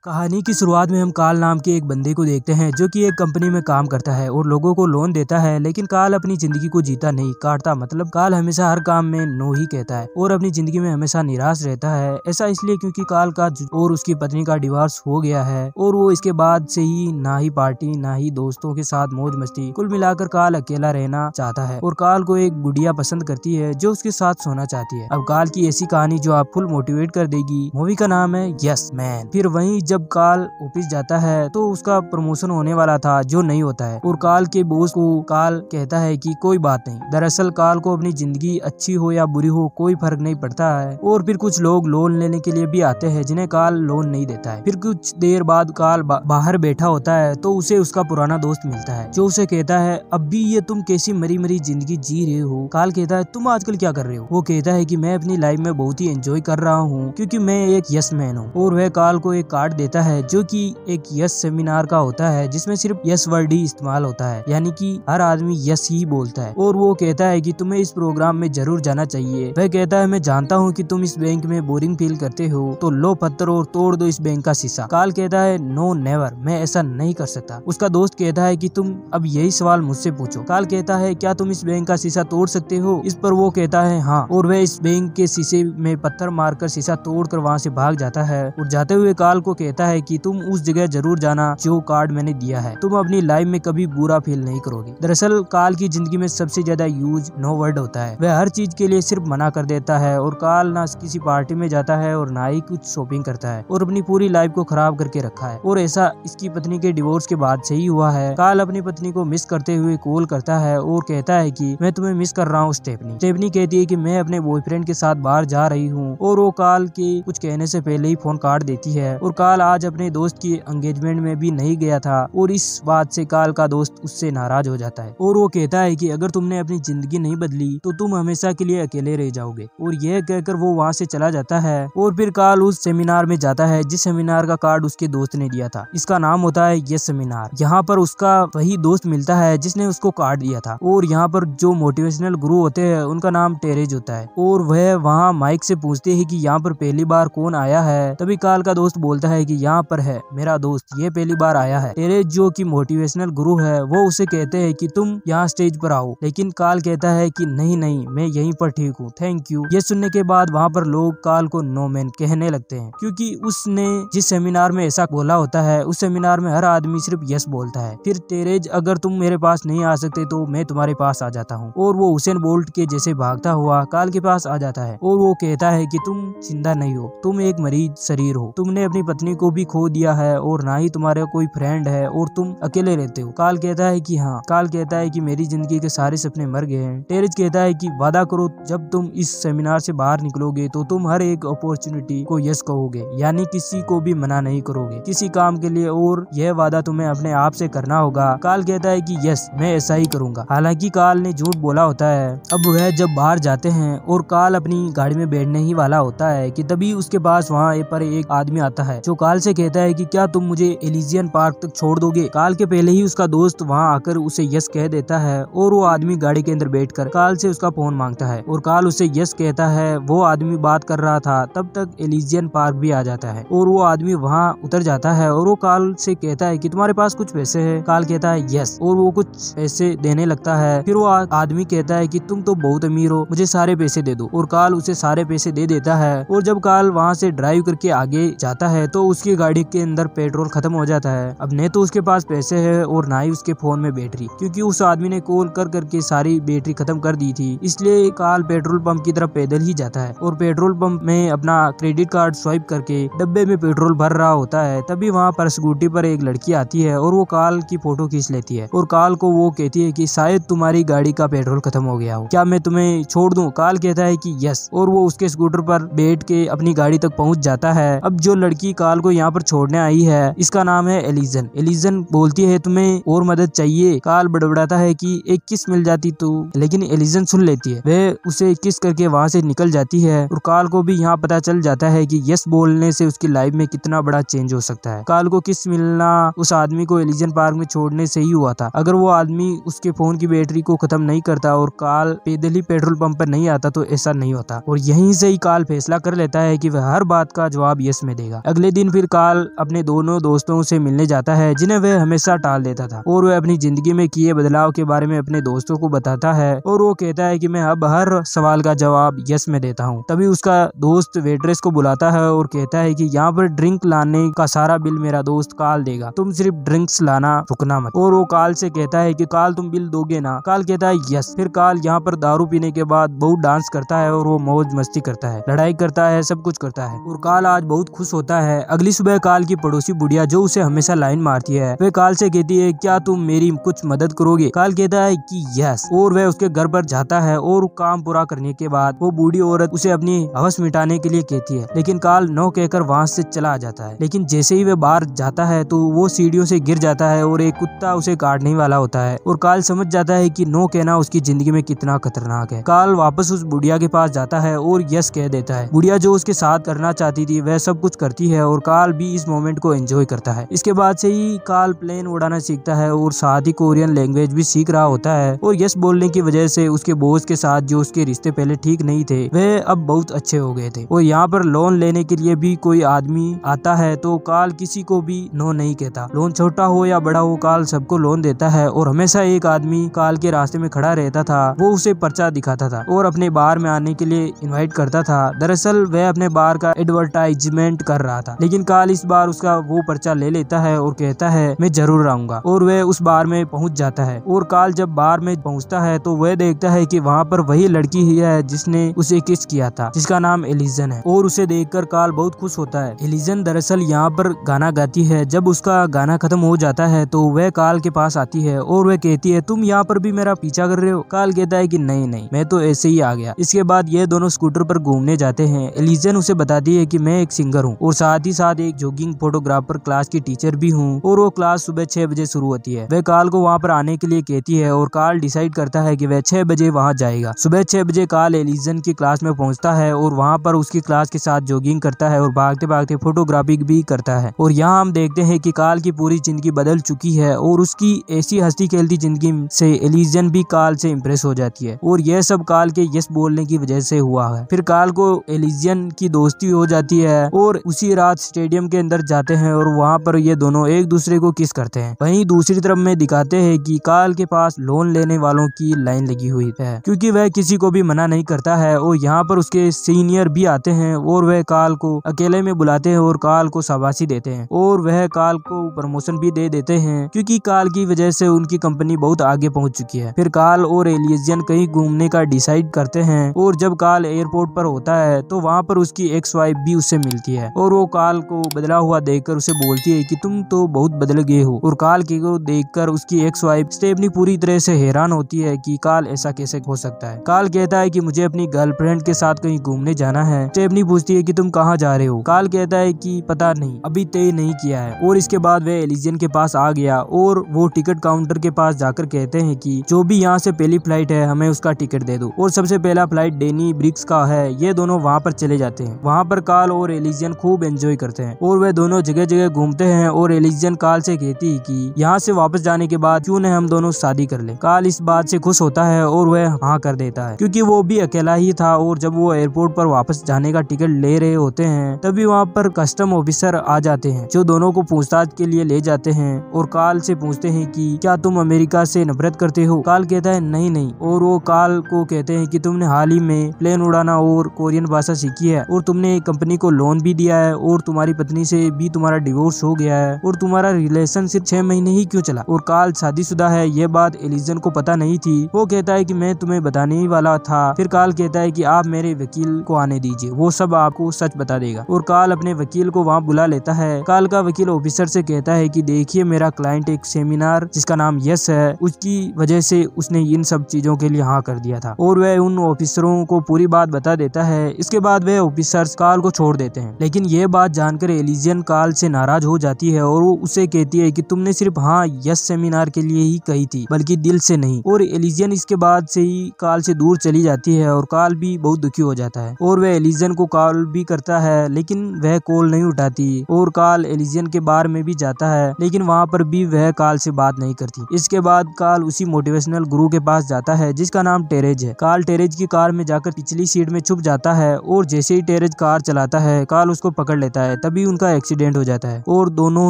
कहानी की शुरुआत में हम काल नाम के एक बंदे को देखते हैं जो कि एक कंपनी में काम करता है और लोगों को लोन देता है। लेकिन काल अपनी जिंदगी को जीता नहीं, काटता। मतलब काल हमेशा हर काम में नो ही कहता है और अपनी जिंदगी में हमेशा निराश रहता है। ऐसा इसलिए क्योंकि काल का और उसकी पत्नी का डिवोर्स हो गया है और वो इसके बाद से ही ना ही पार्टी ना ही दोस्तों के साथ मौज मस्ती। कुल मिलाकर काल अकेला रहना चाहता है और काल को एक गुड़िया पसंद करती है जो उसके साथ सोना चाहती है। अब काल की ऐसी कहानी जो आप फुल मोटिवेट कर देगी। मूवी का नाम है यस मैन। फिर वहीं जब काल ऑफिस जाता है तो उसका प्रमोशन होने वाला था जो नहीं होता है और काल के बॉस को काल कहता है कि कोई बात नहीं। दरअसल काल को अपनी जिंदगी अच्छी हो या बुरी हो कोई फर्क नहीं पड़ता है। और फिर कुछ लोग लोन लेने के लिए भी आते हैं जिन्हें काल लोन नहीं देता है। फिर कुछ देर बाद काल बाहर बैठा होता है तो उसे उसका पुराना दोस्त मिलता है जो उसे कहता है अब भी ये तुम कैसी मरी मरी जिंदगी जी रहे हो। काल कहता है तुम आजकल क्या कर रहे हो। वो कहता है कि मैं अपनी लाइफ में बहुत ही एंजॉय कर रहा हूँ क्योंकि मैं एक यस मैन हूँ। और वह काल को एक कार्ड देता है जो कि एक यस सेमिनार का होता है जिसमें सिर्फ यस वर्ड ही इस्तेमाल होता है, यानी कि हर आदमी यस ही बोलता है। और वो कहता है कि तुम्हें इस प्रोग्राम में जरूर जाना चाहिए। वह कहता है मैं जानता हूँ कि तुम इस बैंक में बोरिंग फील करते हो तो लो पत्थर और तोड़ दो इस बैंक का शीशा। काल कहता है नो नेवर, मैं ऐसा नहीं कर सकता। उसका दोस्त कहता है कि तुम अब यही सवाल मुझसे पूछो। काल कहता है क्या तुम इस बैंक का शीशा तोड़ सकते हो। इस पर वो कहता है हाँ। और वह इस बैंक के शीशे में पत्थर मारकर शीशा तोड़कर वहाँ से भाग जाता है। और जाते हुए काल को कहता है कि तुम उस जगह जरूर जाना जो कार्ड मैंने दिया है, तुम अपनी लाइफ में कभी बुरा फील नहीं करोगे। दरअसल काल की जिंदगी में सबसे ज्यादा यूज नो वर्ड होता है। वह हर चीज के लिए सिर्फ मना कर देता है और काल ना किसी पार्टी में जाता है और ना ही कुछ शॉपिंग करता है और अपनी पूरी लाइफ को खराब करके रखा है। और ऐसा इसकी पत्नी के डिवोर्स के बाद से ही हुआ है। काल अपनी पत्नी को मिस करते हुए कॉल करता है और कहता है कि मैं तुम्हें मिस कर रहा हूँ स्टेफनी। स्टेफनी कहती है कि मैं अपने बॉयफ्रेंड के साथ बाहर जा रही हूँ और वो काल के कुछ कहने से पहले ही फोन काट देती है। और काल आज अपने दोस्त की एंगेजमेंट में भी नहीं गया था और इस बात से काल का दोस्त उससे नाराज हो जाता है और वो कहता है कि अगर तुमने अपनी जिंदगी नहीं बदली तो तुम हमेशा के लिए अकेले रह जाओगे। और यह कहकर वो वहाँ से चला जाता है। और फिर काल उस सेमिनार में जाता है जिस सेमिनार का कार्ड उसके दोस्त ने दिया था। इसका नाम होता है यस सेमिनार। यहाँ पर उसका वही दोस्त मिलता है जिसने उसको कार्ड दिया था। और यहाँ पर जो मोटिवेशनल गुरु होते हैं उनका नाम टेरेज होता है। और वह वहाँ माइक से पूछते हैं कि यहाँ पर पहली बार कौन आया है। तभी काल का दोस्त बोलता है कि यहाँ पर है मेरा दोस्त, ये पहली बार आया है। टेरेज जो कि मोटिवेशनल गुरु है वो उसे कहते हैं कि तुम यहाँ स्टेज पर आओ। लेकिन काल कहता है कि नहीं नहीं, मैं यहीं पर ठीक हूँ, थैंक यू। ये सुनने के बाद वहाँ पर लोग काल को नो मैन कहने लगते हैं क्योंकि उसने जिस सेमिनार में ऐसा बोला होता है उस सेमिनार में हर आदमी सिर्फ यस बोलता है। फिर टेरेज अगर तुम मेरे पास नहीं आ सकते तो मैं तुम्हारे पास आ जाता हूँ। और वो हुसैन बोल्ट के जैसे भागता हुआ काल के पास आ जाता है और वो कहता है कि तुम जिंदा नहीं हो, तुम एक मरीज शरीर हो, तुमने अपनी पत्नी को भी खो दिया है और ना ही तुम्हारे कोई फ्रेंड है और तुम अकेले रहते हो। काल कहता है कि हाँ। काल कहता है कि मेरी जिंदगी के सारे सपने मर गए हैं। टेरेज कहता है कि वादा करो जब तुम इस सेमिनार से बाहर निकलोगे तो तुम हर एक अपॉर्चुनिटी को यस कहोगे, यानी किसी को भी मना नहीं करोगे किसी काम के लिए, और यह वादा तुम्हें अपने आप से करना होगा। काल कहता है कि यस मैं ऐसा ही करूंगा। हालांकि काल ने झूठ बोला होता है। अब वह जब बाहर जाते हैं और काल अपनी गाड़ी में बैठने ही वाला होता है कि तभी उसके पास वहाँ पर एक आदमी आता है जो काल से कहता है कि क्या तुम मुझे एलिजियन पार्क तक छोड़ दोगे। काल के पहले ही उसका दोस्त वहाँ आकर उसे यस कह देता है और वो आदमी गाड़ी के अंदर बैठकर काल से उसका फोन मांगता है और काल उसे यस कहता है। वो आदमी बात कर रहा था तब तक एलिजियन पार्क भी आ जाता है और वो आदमी वहाँ उतर जाता है और वो काल से कहता है कि तुम्हारे पास कुछ पैसे है। काल कहता है यस और वो कुछ पैसे देने लगता है। फिर वो आदमी कहता है कि तुम तो बहुत अमीर हो, मुझे सारे पैसे दे दो। और काल उसे सारे पैसे दे देता है। और जब काल वहाँ से ड्राइव करके आगे जाता है तो उसकी गाड़ी के अंदर पेट्रोल खत्म हो जाता है। अब न तो उसके पास पैसे है और ना ही उसके फोन में बैटरी, क्योंकि उस आदमी ने कॉल कर करके सारी बैटरी खत्म कर दी थी। इसलिए काल पेट्रोल पंप की तरफ पैदल ही जाता है और पेट्रोल पंप में अपना क्रेडिट कार्ड स्वाइप करके डब्बे में पेट्रोल भर रहा होता है। तभी वहाँ पर स्कूटी पर एक लड़की आती है और वो काल की फोटो खींच लेती है और काल को वो कहती है कि शायद तुम्हारी गाड़ी का पेट्रोल खत्म हो गया हो, क्या मैं तुम्हें छोड़ दूं। काल कहता है कि यस और वो उसके स्कूटर पर बैठ के अपनी गाड़ी तक पहुंच जाता है। अब जो लड़की काल को यहाँ पर छोड़ने आई है इसका नाम है एलिजन। एलिजन बोलती है तुम्हें और मदद चाहिए। काल बड़बड़ाता है कि एक किस मिल जाती तो, लेकिन एलिजन सुन लेती है। वह उसे किस करके वहाँ से निकल जाती है और काल को भी यहाँ पता चल जाता है कि यस बोलने से उसकी लाइफ में कितना बड़ा चेंज हो सकता है। काल को किस मिलना उस आदमी को एलिजन पार्क में छोड़ने से ही हुआ था। अगर वो आदमी उसके फोन की बैटरी को खत्म नहीं करता और काल पैदल ही पेट्रोल पंप पर नहीं आता तो ऐसा नहीं होता। और यहीं से ही काल फैसला कर लेता है कि वह हर बात का जवाब यस में देगा। अगले दिन लेकिन फिर काल अपने दोनों दोस्तों से मिलने जाता है जिन्हें वह हमेशा टाल देता था, और वह अपनी जिंदगी में किए बदलाव के बारे में अपने दोस्तों को बताता है, और वो कहता है कि मैं अब हर सवाल का जवाब यस में देता हूँ। तभी उसका दोस्त वेट्रेस को बुलाता है और कहता है कि यहाँ पर ड्रिंक लाने का सारा बिल मेरा दोस्त काल देगा, तुम सिर्फ ड्रिंक्स लाना, रुकना मत। और वो काल से कहता है कि काल तुम बिल दोगे ना? काल कहता है यस। फिर काल यहाँ पर दारू पीने के बाद बहुत डांस करता है और वो मौज मस्ती करता है, लड़ाई करता है, सब कुछ करता है, और काल आज बहुत खुश होता है। अगली सुबह काल की पड़ोसी बुढ़िया जो उसे हमेशा लाइन मारती है, वह काल से कहती है क्या तुम मेरी कुछ मदद करोगे? काल कहता है कि यस, और वह उसके घर पर जाता है और काम पूरा करने के बाद वो बूढ़ी औरत उसे अपनी हवस मिटाने के लिए कहती है, लेकिन काल नो कहकर वहाँ से चला जाता है। लेकिन जैसे ही वह बाहर जाता है तो वो सीढ़ियों से गिर जाता है और एक कुत्ता उसे काटने वाला होता है, और काल समझ जाता है कि नो कहना उसकी जिंदगी में कितना खतरनाक है। काल वापस उस बुढ़िया के पास जाता है और यस कह देता है। बुढ़िया जो उसके साथ करना चाहती थी वह सब कुछ करती है, और काल भी इस मोमेंट को एंजॉय करता है। इसके बाद से ही काल प्लेन उड़ाना सीखता है और साथ ही कोरियन लैंग्वेज भी सीख रहा होता है, और यस बोलने की वजह से उसके बॉस के साथ जो उसके रिश्ते पहले ठीक नहीं थे वह अब बहुत अच्छे हो गए थे। और यहाँ पर लोन लेने के लिए भी कोई आदमी आता है तो काल किसी को भी नो नहीं कहता, लोन छोटा हो या बड़ा हो काल सबको लोन देता है। और हमेशा एक आदमी काल के रास्ते में खड़ा रहता था, वो उसे पर्चा दिखाता था और अपने बार में आने के लिए इनवाइट करता था। दरअसल वह अपने बार का एडवर्टाइजमेंट कर रहा था, लेकिन काल इस बार उसका वो पर्चा ले लेता है और कहता है मैं जरूर आऊंगा, और वह उस बार में पहुंच जाता है। और काल जब बार में पहुंचता है तो वह देखता है कि वहाँ पर वही लड़की ही है जिसने उसे किस किया था, जिसका नाम एलिजन है, और उसे देखकर काल बहुत खुश होता है। एलिजन दरअसल यहाँ पर गाना गाती है। जब उसका गाना खत्म हो जाता है तो वह काल के पास आती है और वह कहती है तुम यहाँ पर भी मेरा पीछा कर रहे हो? काल कहता है कि नहीं नहीं, मैं तो ऐसे ही आ गया। इसके बाद ये दोनों स्कूटर पर घूमने जाते हैं। एलिजन उसे बताती है कि मैं एक सिंगर हूँ और साथ ही साथ एक जॉगिंग फोटोग्राफर क्लास की टीचर भी हूँ, और वो क्लास सुबह 6 बजे शुरू होती है। वह काल को वहाँ पर आने के लिए कहती है और काल डिसाइड करता है कि वह 6 बजे वहाँ जाएगा। सुबह 6 बजे काल एलिजन की क्लास में पहुँचता है और वहाँ पर उसकी क्लास के साथ जॉगिंग करता है और भागते भागते फोटोग्राफी भी करता है। और यहाँ हम देखते हैं कि काल की पूरी जिंदगी बदल चुकी है, और उसकी ऐसी हंसती खेलती जिंदगी से एलिजन भी काल से इम्प्रेस हो जाती है, और यह सब काल के यस बोलने की वजह से हुआ है। फिर काल को एलिजन की दोस्ती हो जाती है और उसी रात स्टेडियम के अंदर जाते हैं और वहाँ पर ये दोनों एक दूसरे को किस करते हैं। वहीं दूसरी तरफ में दिखाते हैं कि काल के पास लोन लेने वालों की लाइन लगी हुई है, क्योंकि वह किसी को भी मना नहीं करता है। और यहाँ पर उसके सीनियर भी आते हैं और वह काल को अकेले में बुलाते हैं और काल को शाबाशी देते हैं, और वह काल को प्रमोशन भी दे देते हैं, क्योंकि काल की वजह से उनकी कंपनी बहुत आगे पहुंच चुकी है। फिर काल और एलिजन कहीं घूमने का डिसाइड करते हैं, और जब काल एयरपोर्ट पर होता है तो वहाँ पर उसकी एक्स वाइफ भी उससे मिलती है, और वो काल को बदला हुआ देखकर उसे बोलती है कि तुम तो बहुत बदल गए हो। और काल को देखकर उसकी एक्स वाइफ स्टेफनी पूरी तरह से हैरान होती है कि काल ऐसा कैसे हो सकता है। काल कहता है कि मुझे अपनी गर्लफ्रेंड के साथ कहीं घूमने जाना है। स्टेफनी पूछती है कि तुम कहाँ जा रहे हो? काल कहता है कि पता नहीं, अभी तय नहीं किया है। और इसके बाद वह एलिजन के पास आ गया और वो टिकट काउंटर के पास जाकर कहते हैं कि जो भी यहाँ से पहली फ्लाइट है हमें उसका टिकट दे दो, और सबसे पहला फ्लाइट डेनी ब्रिक्स का है। ये दोनों वहाँ पर चले जाते हैं। वहाँ पर काल और एलिजन खूब एंजॉय करते हैं और वह दोनों जगह जगह घूमते हैं, और एलिजन काल से कहती है कि यहाँ से वापस जाने के बाद क्यों न हम दोनों शादी कर ले। काल इस बात से खुश होता है और वह हाँ कर देता है, क्योंकि वो भी अकेला ही था। और जब वो एयरपोर्ट पर वापस जाने का टिकट ले रहे होते हैं तभी वहाँ पर कस्टम ऑफिसर आ जाते हैं, जो दोनों को पूछताछ के लिए ले जाते हैं और काल से पूछते हैं कि क्या तुम अमेरिका से नफरत करते हो? काल कहता है नहीं नहीं, और वो काल को कहते हैं कि तुमने हाल ही में प्लेन उड़ाना और कोरियन भाषा सीखी है, और तुमने एक कंपनी को लोन भी दिया है, और तुम्हारी पत्नी से भी तुम्हारा डिवोर्स हो गया है, और तुम्हारा रिलेशनशिप 6 महीने ही क्यों चला? और काल शादीशुदा है। ये बात एलिजन को पता नहीं थी। वो कहता है कि मैं तुम्हें बताने ही वाला था। फिर काल कहता है कि आप मेरे वकील को आने दीजिए, वो सब आपको सच बता देगा। और काल अपने वकील को वहाँ बुला लेता है। काल का वकील ऑफिसर से कहता है कि देखिए मेरा क्लाइंट एक सेमिनार जिसका नाम यस है, उसकी वजह से उसने इन सब चीजों के लिए हाँ कर दिया था, और वह उन ऑफिसरों को पूरी बात बता देता है। इसके बाद वह ऑफिसर्स काल को छोड़ देते हैं, लेकिन ये बात जानकर एलिजन काल से नाराज हो जाती है और वो उसे कहती है कि तुमने सिर्फ हाँ यस सेमिनार के लिए ही कही थी, बल्कि दिल से नहीं। और एलिजन इसके बाद से ही काल से दूर चली जाती है और काल भी बहुत दुखी हो जाता है, और वह एलिजन को कॉल भी करता है, लेकिन वह कॉल नहीं उठाती। और काल एलिजन के बार में भी जाता है, लेकिन वहाँ पर भी वह काल से बात नहीं करती। इसके बाद काल उसी मोटिवेशनल गुरु के पास जाता है जिसका नाम टेरेज है। काल टेरेज की कार में जाकर पिछली सीट में छुप जाता है, और जैसे ही टेरेज कार चलाता है काल उसको पकड़ लेता है। तभी उनका एक्सीडेंट हो जाता है और दोनों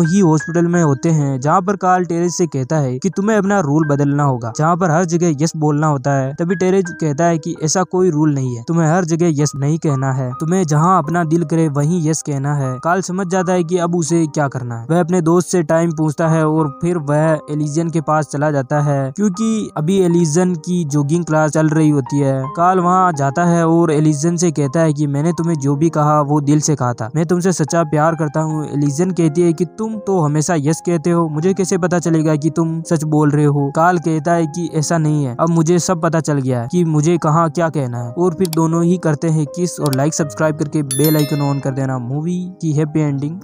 ही हॉस्पिटल में होते हैं, जहाँ पर कार्ल टेरेस से कहता है कि तुम्हें अपना रूल बदलना होगा, जहाँ पर हर जगह यस बोलना होता है। तभी टेरेस कहता है कि ऐसा कोई रूल नहीं है, तुम्हें हर जगह यस नहीं कहना है, तुम्हें जहाँ अपना दिल करे वहीं यस कहना है। कार्ल समझ जाता है कि अब उसे क्या करना है। वह अपने दोस्त से टाइम पूछता है और फिर वह एलिजन के पास चला जाता है, क्योंकि अभी एलिजन की जॉगिंग क्लास चल रही होती है। कार्ल वहाँ जाता है और एलिजन से कहता है कि मैंने तुम्हें जो भी कहा वो दिल से कहा था, मैं तुमसे सच्चा प्यार करता हूँ। एलिजन कहती है कि तुम तो हमेशा यस कहते हो, मुझे कैसे पता चलेगा कि तुम सच बोल रहे हो। कार्ल कहता है कि ऐसा नहीं है, अब मुझे सब पता चल गया है कि मुझे कहाँ क्या कहना है। और फिर दोनों ही करते हैं किस और लाइक सब्सक्राइब करके बेल आइकन ऑन कर देना मूवी की हैप्पी एंडिंग।